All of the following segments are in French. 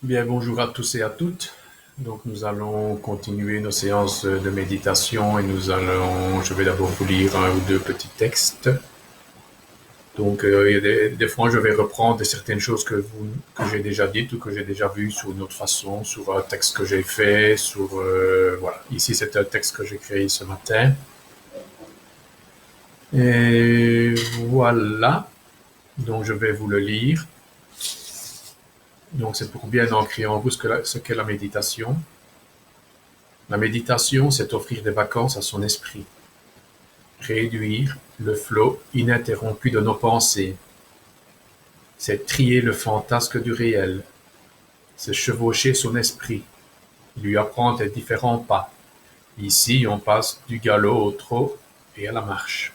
Bien, bonjour à tous et à toutes. Donc, nous allons continuer nos séances de méditation et je vais d'abord vous lire un ou deux petits textes. Donc, il y a des fois, je vais reprendre certaines choses que j'ai déjà dites ou que j'ai déjà vues sur une autre façon, sur un texte que j'ai fait, voilà. Ici, c'est un texte que j'ai créé ce matin. Et voilà. Donc, je vais vous le lire. Donc, c'est pour bien ancrer en vous ce qu'est la méditation. La méditation, c'est offrir des vacances à son esprit, réduire le flot ininterrompu de nos pensées, c'est trier le fantasque du réel, c'est chevaucher son esprit, lui apprendre les différents pas. Ici, on passe du galop au trot et à la marche.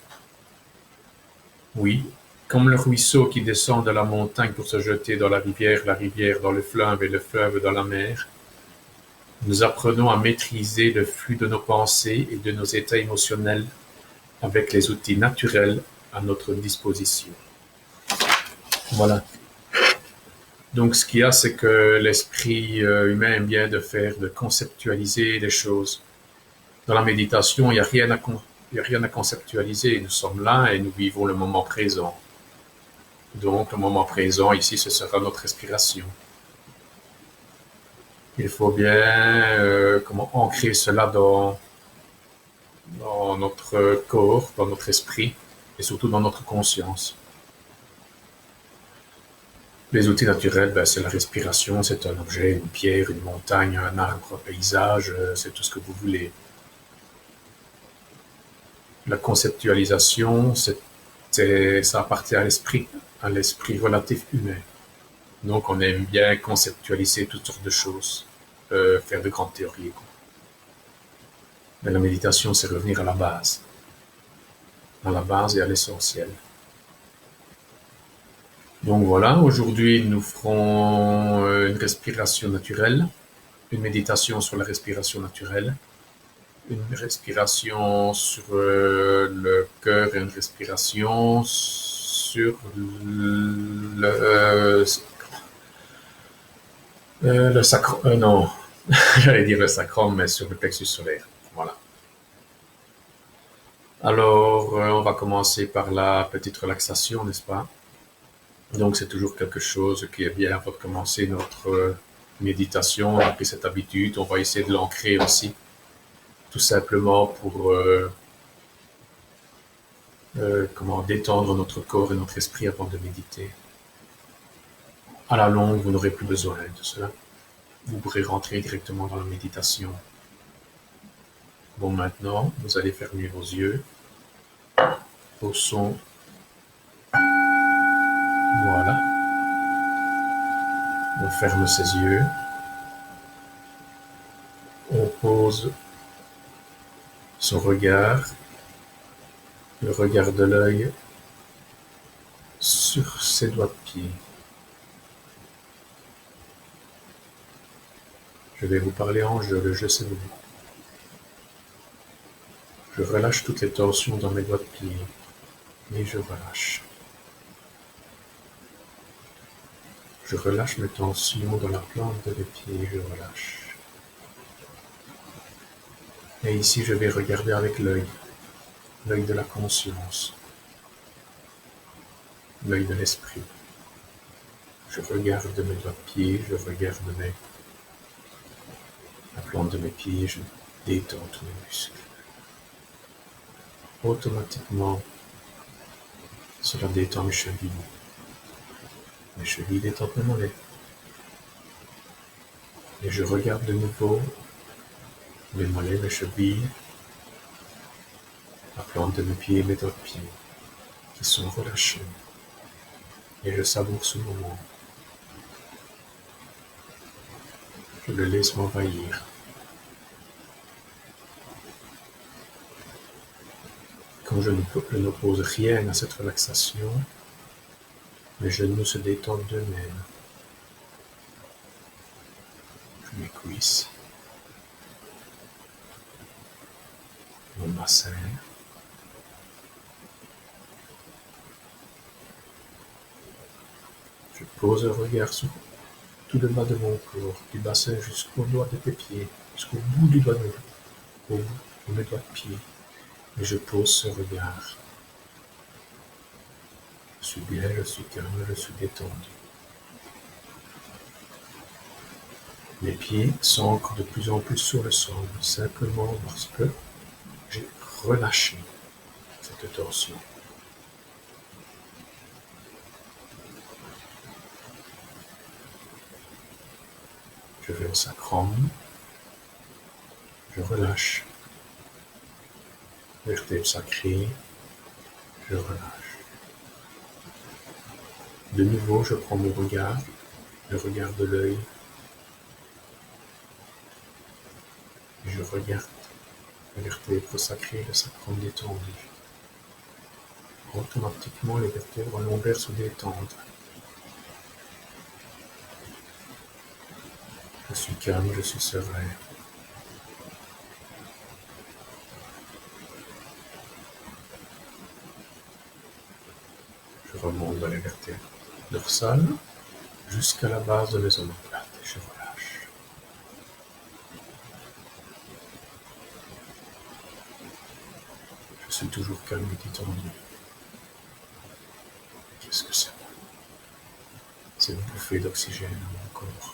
Oui, comme le ruisseau qui descend de la montagne pour se jeter dans la rivière dans le fleuve et le fleuve dans la mer, nous apprenons à maîtriser le flux de nos pensées et de nos états émotionnels avec les outils naturels à notre disposition. Voilà. Donc, ce qu'il y a, c'est que l'esprit humain aime bien de conceptualiser les choses. Dans la méditation, il y a rien à conceptualiser. Nous sommes là et nous vivons le moment présent. Donc, le moment présent, ici, ce sera notre respiration. Il faut bien comment ancrer cela dans notre corps, dans notre esprit et surtout dans notre conscience. Les outils naturels, ben, c'est la respiration, c'est un objet, une pierre, une montagne, un arbre, un paysage, c'est tout ce que vous voulez. La conceptualisation, ça appartient à l'esprit relatif humain. Donc on aime bien conceptualiser toutes sortes de choses, faire de grandes théories. Mais la méditation, c'est revenir à la base et à l'essentiel. Donc voilà, aujourd'hui nous ferons une respiration naturelle, une méditation sur la respiration naturelle, une respiration sur le cœur et une respiration sur le sacrum. Non, j'allais dire le sacrum, mais sur le plexus solaire. Voilà. Alors, on va commencer par la petite relaxation, n'est-ce pas? Donc, c'est toujours quelque chose qui est bien pour commencer notre méditation. On a pris cette habitude, on va essayer de l'ancrer aussi, tout simplement pour comment détendre notre corps et notre esprit avant de méditer. À la longue, vous n'aurez plus besoin de cela. Vous pourrez rentrer directement dans la méditation. Bon, maintenant, vous allez fermer vos yeux au son. Voilà. On ferme ses yeux. On pose son regard, le regard de l'œil, sur ses doigts de pied. Je vais vous parler en jeu, le jeu c'est vous. Je relâche toutes les tensions dans mes doigts de pied et je relâche. Je relâche mes tensions dans la plante de mes pieds et je relâche. Et ici, je vais regarder avec l'œil de la conscience, l'œil de l'esprit. Je regarde mes doigts de pied, je regarde la plante de mes pieds, je détends tous mes muscles. Automatiquement, cela détend mes chevilles. Mes chevilles détendent mes mollets. Et je regarde de nouveau mes mollets, mes chevilles, la plante de mes pieds et mes doigts de pied qui sont relâchés. Et je savoure ce moment. Je le laisse m'envahir. Quand je n'oppose rien à cette relaxation, mes genoux se détendent d'eux-mêmes. Mes cuisses, mon bassin, je pose un regard sur tout le bas de mon corps, du bassin jusqu'au doigt de tes pieds, jusqu'au bout du doigt au bout de mes doigts de pied. Et je pose ce regard. Je suis bien, je suis calme, je suis détendu. Mes pieds s'ancrent de plus en plus sur le sol, simplement parce que j'ai relâché cette torsion. Je vais au sacrum, je relâche. Vertèbre sacrée, je relâche. De nouveau, je prends mon regard, le regard de l'œil, et je regarde la vertèbre sacrée, le sacrum détendu. Automatiquement, les vertèbres lombaires se détendent. Je suis calme, je suis serein. Je remonte dans les vertèbres dorsales jusqu'à la base de mes omoplates et je relâche. Je suis toujours calme et détendu. Qu'est-ce que c'est bon? C'est une bouffée d'oxygène dans mon corps.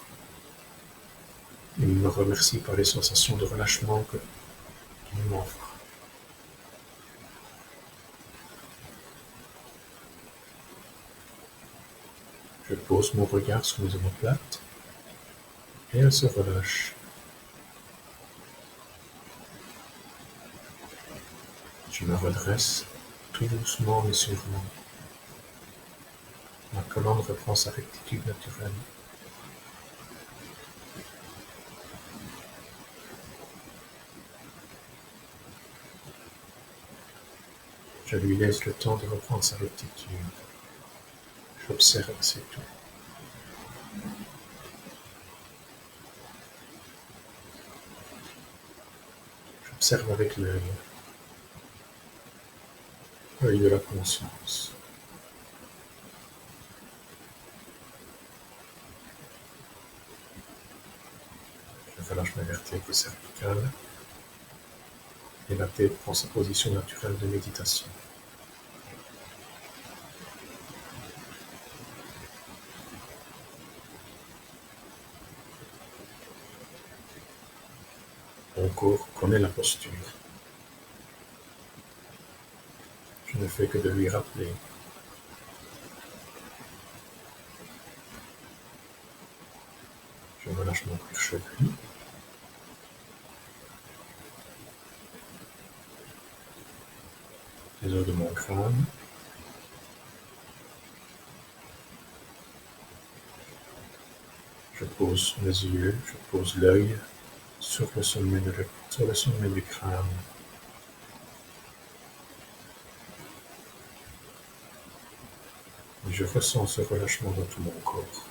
Il me remercie par les sensations de relâchement qu'il m'offre. Je pose mon regard sur mes omoplates et elles se relâchent. Je me redresse tout doucement mais sûrement. Ma colonne reprend sa rectitude naturelle. Je lui laisse le temps de reprendre sa rectitude. J'observe, c'est tout. J'observe avec l'œil de la conscience. Je relâche mes vertèbres cervicales et la tête prend sa position naturelle de méditation. Mon corps connaît la posture. Je ne fais que de lui rappeler. Je relâche mon cuir chevelu. Les os de mon crâne. Je pose les yeux, je pose l'œil sur le sommet du crâne. Et je ressens ce relâchement dans tout mon corps.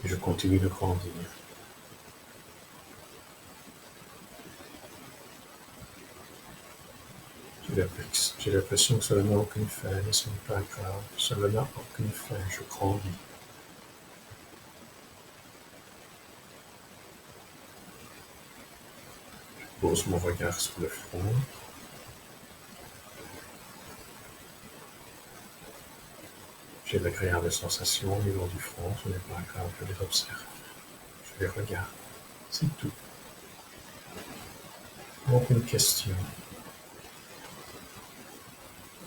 Et je continue de grandir. J'ai l'impression que cela n'a aucune fin, mais ce n'est pas grave. Cela n'a aucune fin, je grandis. Je pose mon regard sur le front. J'ai d'agréables sensations au niveau du front, ce n'est pas grave, je les observe. Je les regarde, c'est tout. Aucune question.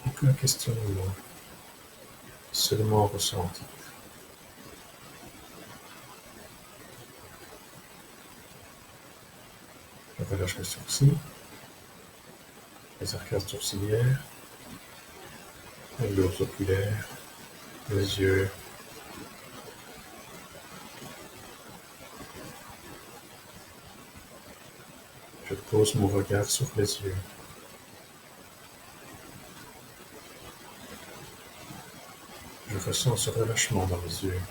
Aucun questionnement. Seulement ressenti. Je relâche les sourcils, les arcades sourcilières, les lobes oculaires, les yeux. Je pose mon regard sur les yeux. Je ressens ce relâchement dans les yeux.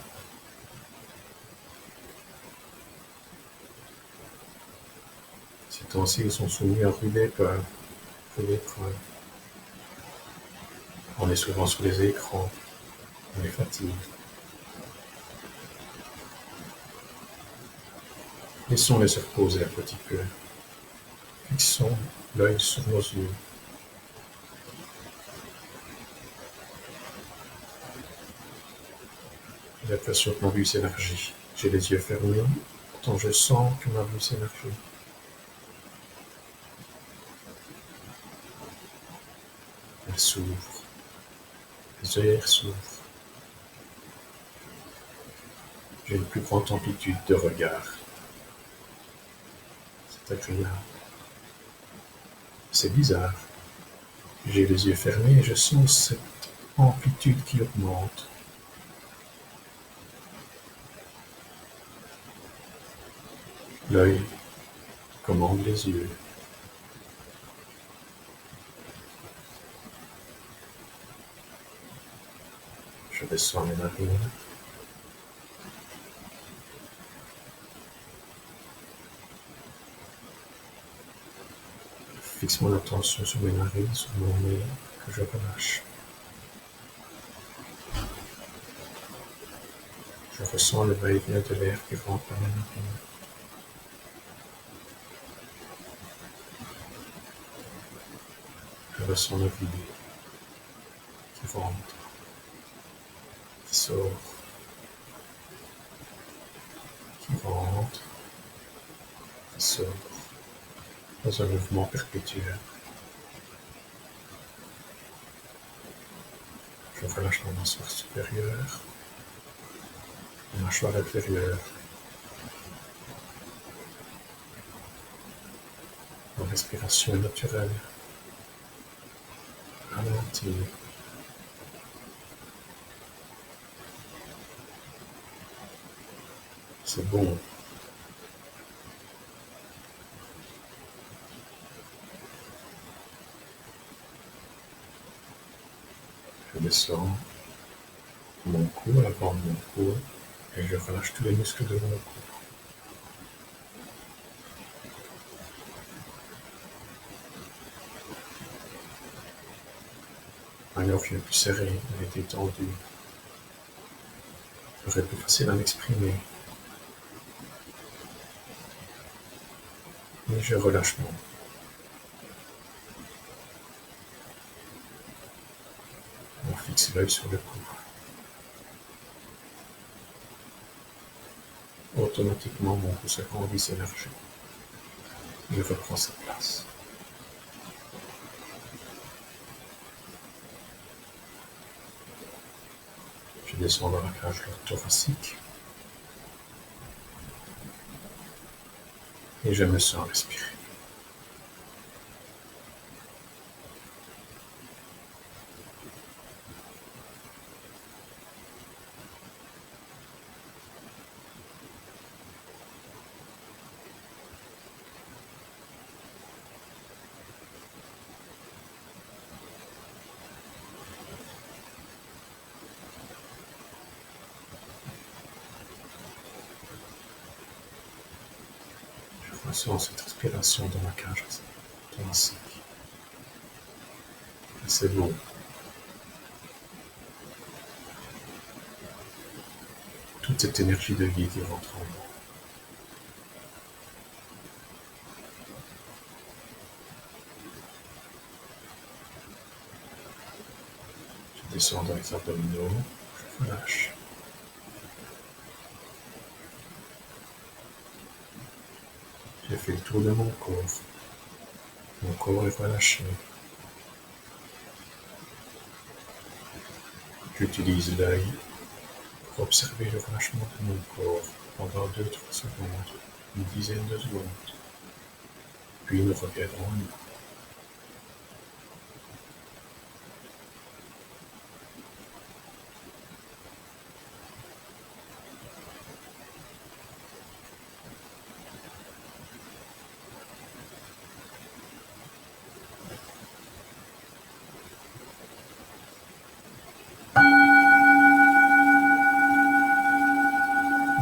Ces temps-ci, ils sont soumis à rude épreuve. On est souvent sur les écrans, on les fatigue. Laissons-les se reposer un petit peu. Fixons l'œil sur nos yeux. J'ai l'impression que ma vue s'élargit. J'ai les yeux fermés, pourtant je sens que ma vue s'élargit. Elle s'ouvre. Les œillères s'ouvrent. J'ai une plus grande amplitude de regard. C'est agréable. C'est bizarre. J'ai les yeux fermés et je sens cette amplitude qui augmente. L'œil commande les yeux. Je descends mes narines. Je fixe mon attention sur mes narines, sur mon nez, que je relâche. Je ressens le va-et-vient de l'air qui rentre par mes narines. Je ressens le vide qui rentre, qui sort, qui rentre, qui sort, dans un mouvement perpétuel. Je relâche ma mâchoire supérieure, ma mâchoire inférieure, ma respiration est naturelle, ralentie. C'est bon. Je descends mon cou, à l'avant de mon cou, et je relâche tous les muscles de mon cou. Ma gorge est plus serrée, elle est détendue. J'aurais plus facile à m'exprimer. Et je relâche mon. On fixe l'œil sur le cou. Automatiquement, mon cou s'agrandit, s'élargit. Il reprend sa place. Je descends dans la cage thoracique. Et je me sens respirer. Je ressens cette respiration dans la cage thoracique. Et c'est bon. Toute cette énergie de vie qui rentre en moi. Je descends dans les abdominaux, je relâche. J'ai fait le tour de mon corps. Mon corps est relâché. J'utilise l'œil pour observer le relâchement de mon corps pendant 2-3 secondes, une dizaine de secondes. Puis nous reviendrons à nous.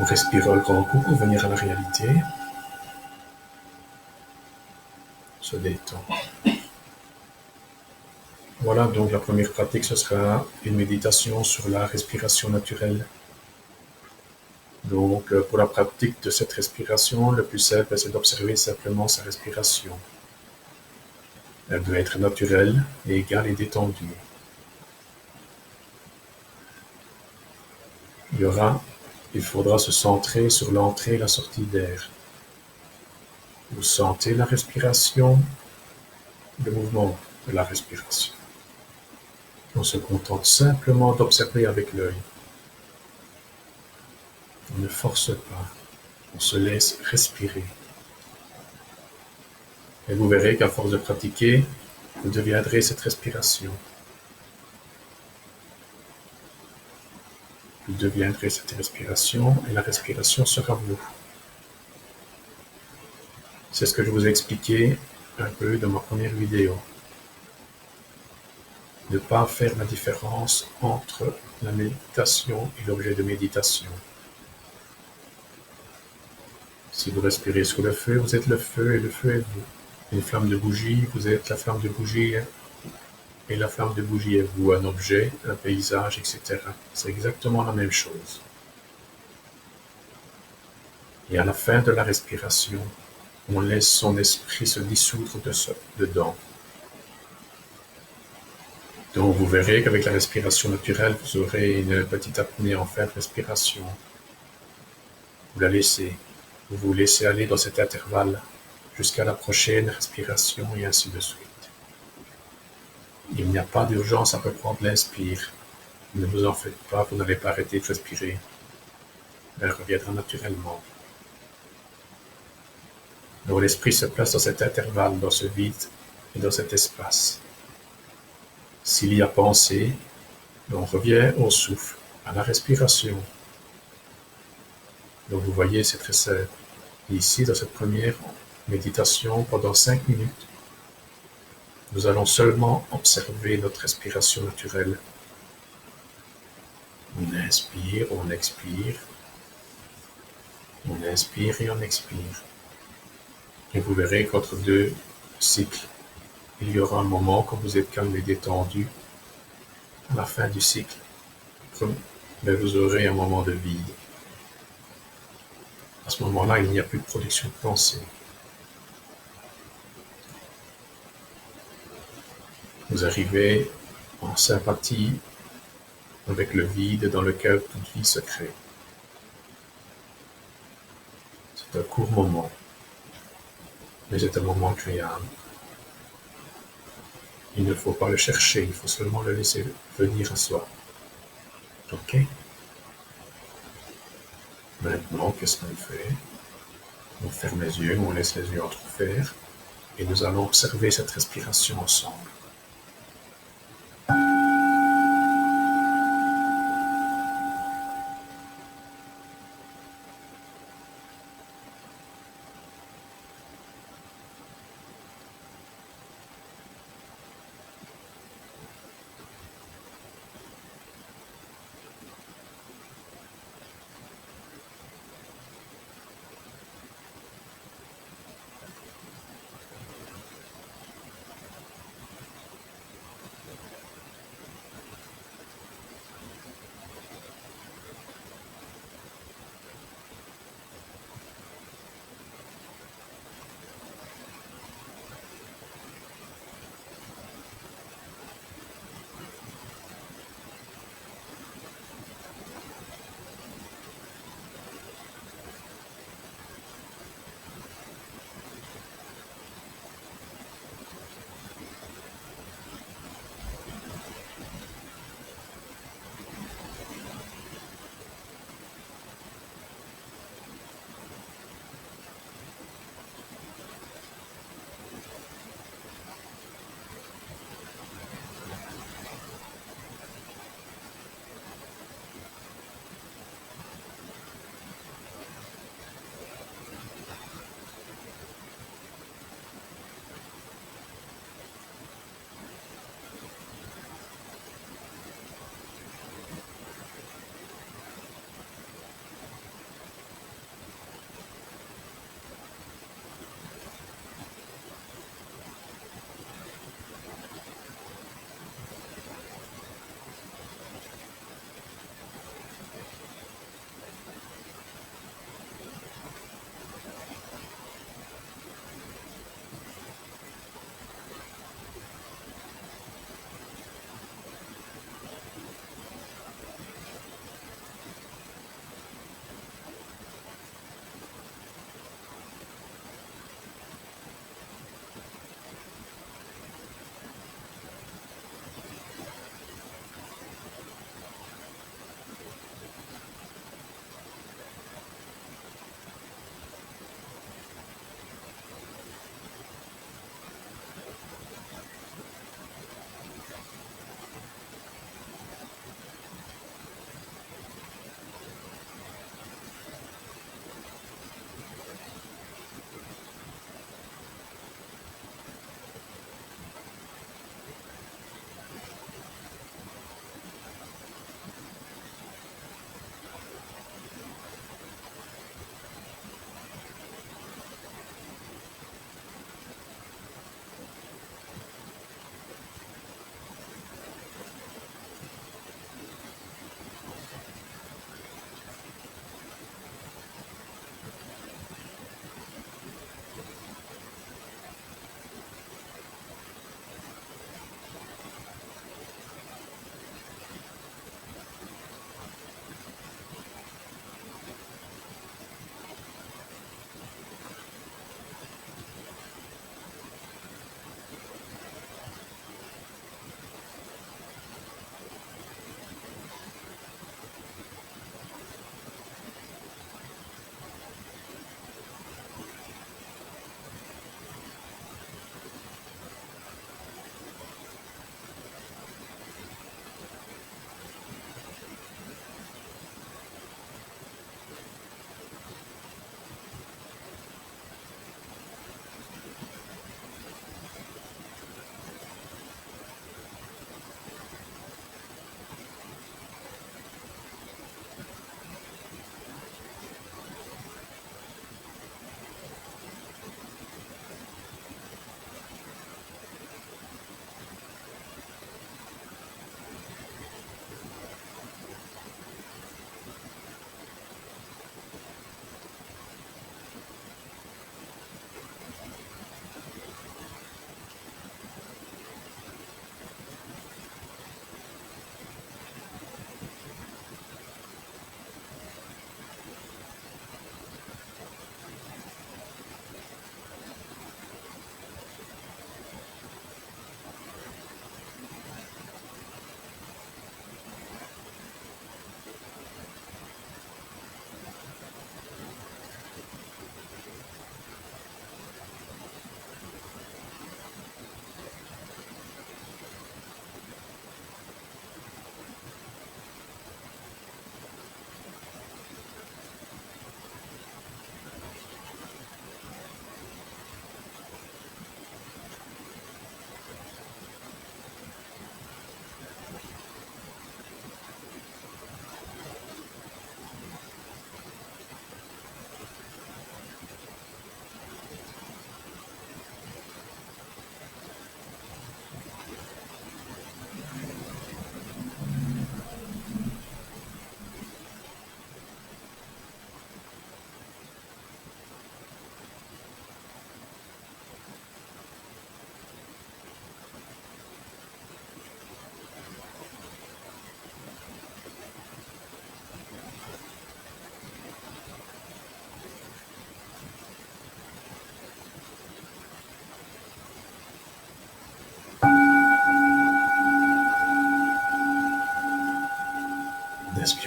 On respire un grand coup pour venir à la réalité. se détend. Voilà, donc la première pratique, ce sera une méditation sur la respiration naturelle. Donc, pour la pratique de cette respiration, le plus simple, c'est d'observer simplement sa respiration. Elle doit être naturelle, égale et détendue. Il faudra se centrer sur l'entrée et la sortie d'air. Vous sentez la respiration, le mouvement de la respiration. On se contente simplement d'observer avec l'œil. On ne force pas, on se laisse respirer. Et vous verrez qu'à force de pratiquer, vous deviendrez cette respiration. Vous deviendrez cette respiration et la respiration sera vous. C'est ce que je vous ai expliqué un peu dans ma première vidéo. Ne pas faire la différence entre la méditation et l'objet de méditation. Si vous respirez sous le feu, vous êtes le feu et le feu est vous. Une flamme de bougie, vous êtes la flamme de bougie et la flamme de bougie est vous. Un objet, un paysage, etc. C'est exactement la même chose. Et à la fin de la respiration, on laisse son esprit se dissoudre dedans. Donc vous verrez qu'avec la respiration naturelle, vous aurez une petite apnée en fin de respiration. Vous la laissez. Vous vous laissez aller dans cet intervalle jusqu'à la prochaine respiration et ainsi de suite. Il n'y a pas d'urgence à reprendre l'inspire. Ne vous en faites pas, vous n'allez pas arrêter de respirer. Elle reviendra naturellement. Donc l'esprit se place dans cet intervalle, dans ce vide et dans cet espace. S'il y a pensée, on revient au souffle, à la respiration. Donc vous voyez, c'est très simple. Ici, dans cette première méditation, pendant 5 minutes, nous allons seulement observer notre respiration naturelle. On inspire, on expire. On inspire et on expire. Et vous verrez qu'entre deux cycles, il y aura un moment quand vous êtes calme et détendu. À la fin du cycle, mais vous aurez un moment de vide. À ce moment-là, il n'y a plus de production de pensée. Vous arrivez en sympathie avec le vide dans lequel toute vie se crée. C'est un court moment, mais c'est un moment agréable. Il ne faut pas le chercher, il faut seulement le laisser venir à soi. Ok? Maintenant, qu'est-ce qu'on fait? On ferme les yeux, on laisse les yeux entrouverts et nous allons observer cette respiration ensemble.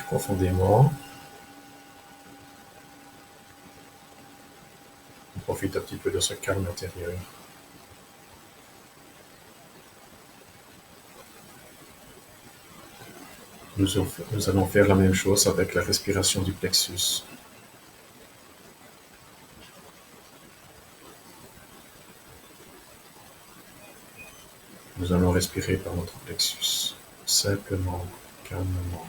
profondément. On profite un petit peu de ce calme intérieur. Nous allons faire la même chose avec la respiration du plexus. Nous allons respirer par notre plexus, simplement, calmement.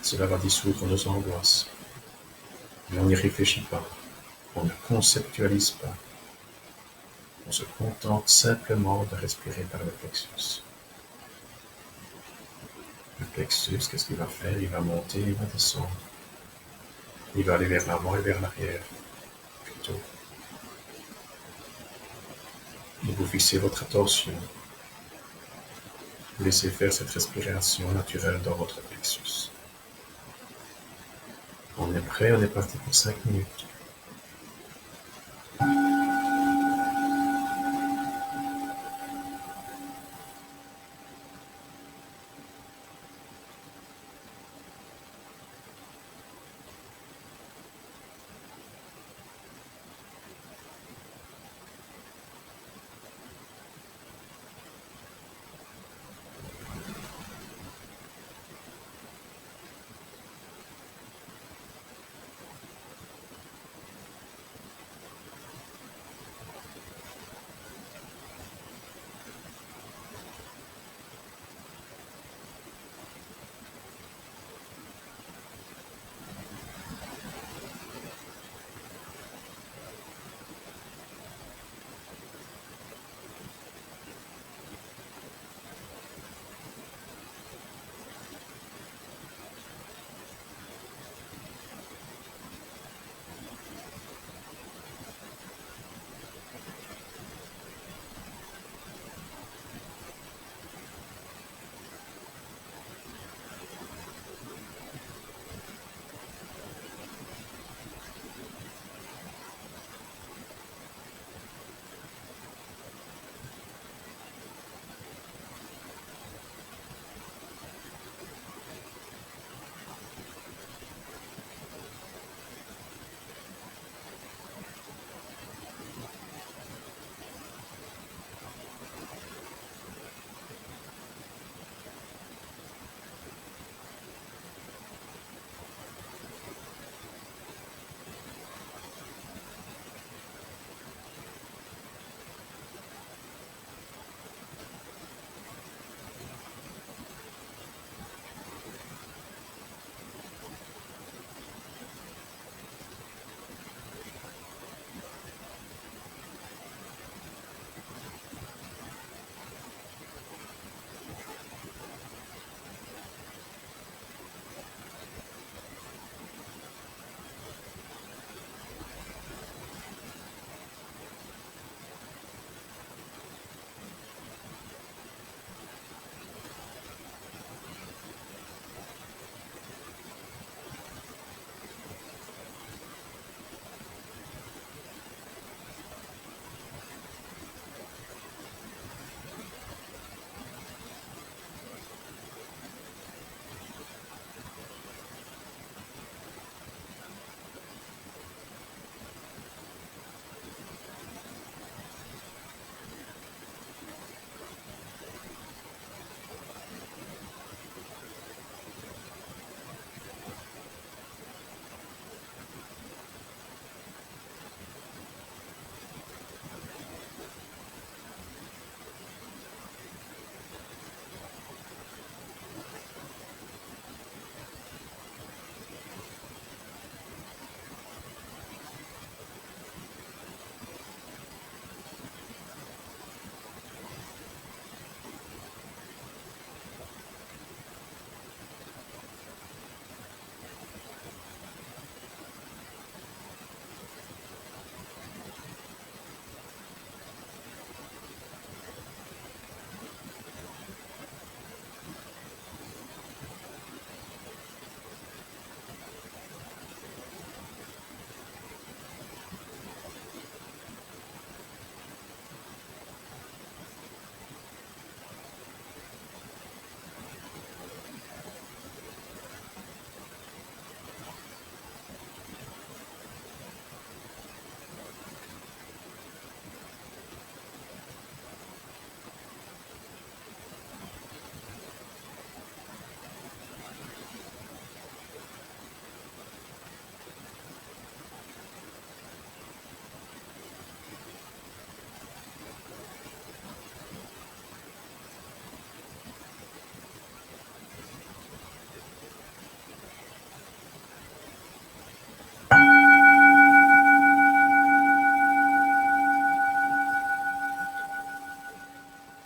Cela va dissoudre nos angoisses. Mais on n'y réfléchit pas, on ne conceptualise pas. On se contente simplement de respirer par le plexus. Le plexus, qu'est-ce qu'il va faire? Il va monter, il va descendre. Il va aller vers l'avant et vers l'arrière, plutôt. Et vous fixez votre attention. Vous laissez faire cette respiration naturelle dans votre plexus. On est prêt, on est parti pour 5 minutes.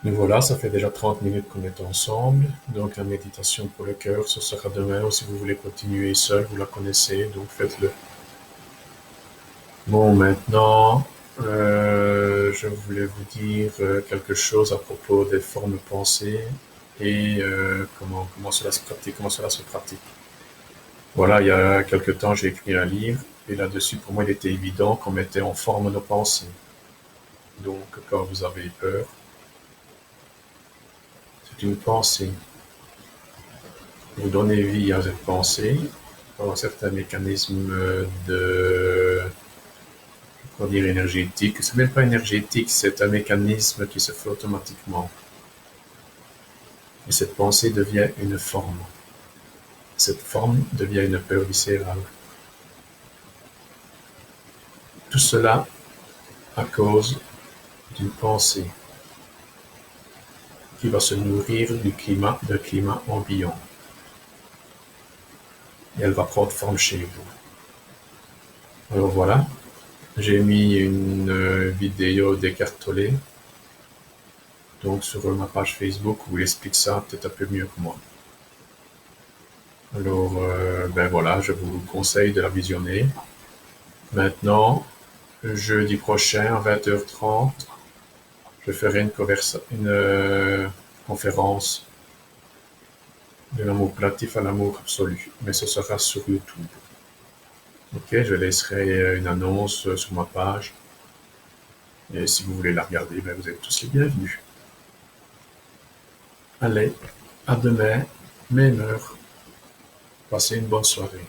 Donc voilà, ça fait déjà 30 minutes qu'on est ensemble. Donc la méditation pour le cœur, ce sera demain. Ou si vous voulez continuer seul, vous la connaissez, donc faites-le. Bon, maintenant, je voulais vous dire quelque chose à propos des formes pensées et comment cela se pratique, comment cela se pratique. Voilà, il y a quelque temps, j'ai écrit un livre et là-dessus, pour moi, il était évident qu'on mettait en forme nos pensées. Donc, quand vous avez peur, c'est une pensée. Vous donnez vie à cette pensée par un certain mécanisme de, comment dire, énergétique. C'est même pas énergétique, c'est un mécanisme qui se fait automatiquement. Et cette pensée devient une forme. Cette forme devient une peur viscérale. Tout cela à cause d'une pensée qui va se nourrir du climat ambiant. Et elle va prendre forme chez vous. Alors voilà, j'ai mis une vidéo d'Eckhart donc sur ma page Facebook où il explique ça peut-être un peu mieux que moi. Alors, ben voilà, je vous conseille de la visionner. Maintenant, jeudi prochain à 20h30, je ferai une conférence de l'amour relatif à l'amour absolu, mais ce sera sur YouTube. Ok, je laisserai une annonce sur ma page. Et si vous voulez la regarder, ben vous êtes tous les bienvenus. Allez, à demain, même heure. Passez une bonne soirée.